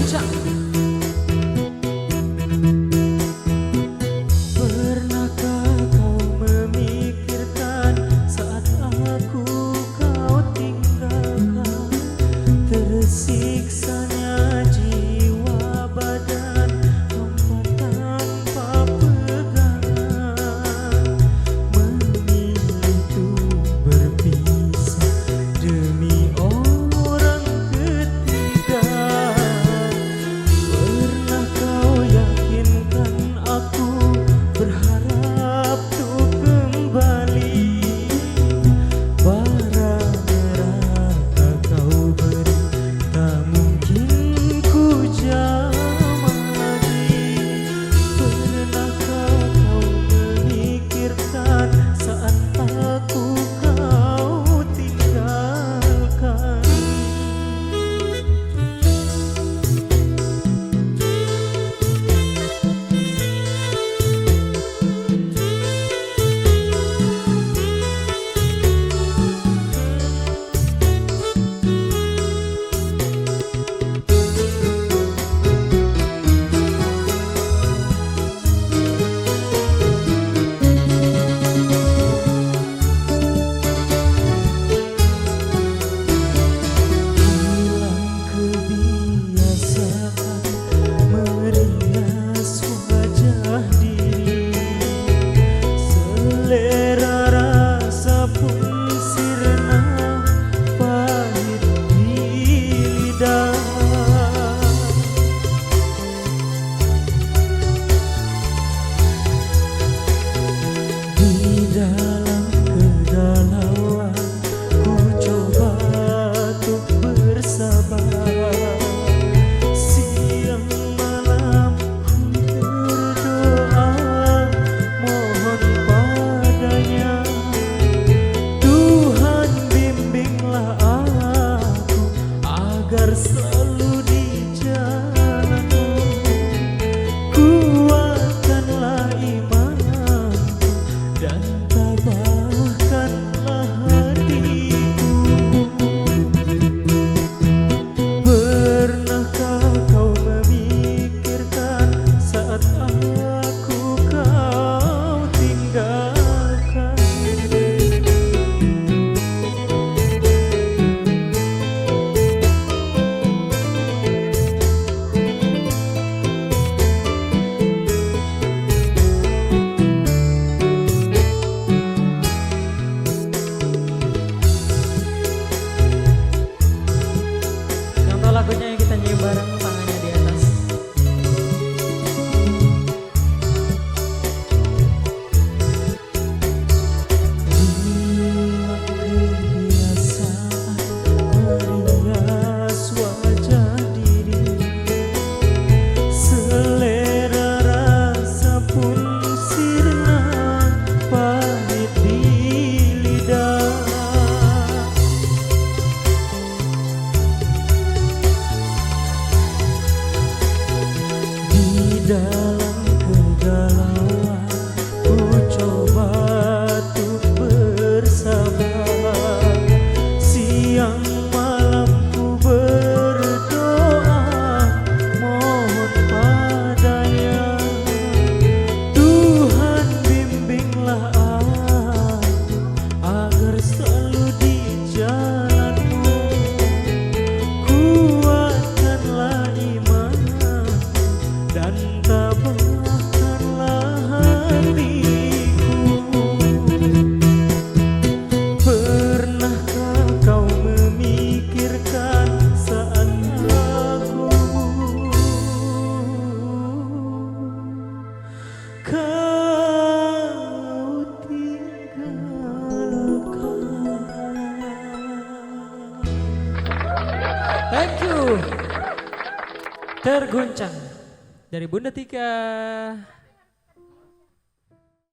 terguncang. Pernahkah kau memikirkan saat aku kau tinggalkan, tersiksanya jiwa badan hampa tanpa pegangan, memilih untuk berpisah demi orang ketiga. Pernah kau yakinkan aku berharap untuk kembali, bara neraka kau beri, tak mungkin ku jamah lagi. Pernahkah kau memikirkan saat aku kau tinggalkan? Hilang kebiasaan merias wajah diri, selera rasa pun sirna pahit di lidah. Di dalam kegalauan ku coba untuk bersabar, siang malam ku berdoa mohon padanya, Tuhan bimbinglah aku agar selalu di jalanmu, kuatkanlah imanku dan tabahkanlah hatiku. Pernahkah kau memikirkan saat aku kau tinggalkan? Contoh lagunya yang kita nyanyi bareng, tangannya di atas. Hilang kebiasaan merias wajah diri, selera rasa pun sirna pahit di lidah. Di dalam kegalauan ku coba untuk bersabar, siang malam ku berdoa mohon padanya, Tuhan bimbinglah aku agar selalu di jalanmu, kuatkanlah iman dan tabahkanlah hatiku. Pernahkah kau memikirkan saat aku kau tinggalkan? Thank you. Terguncang dari Bunda Tika.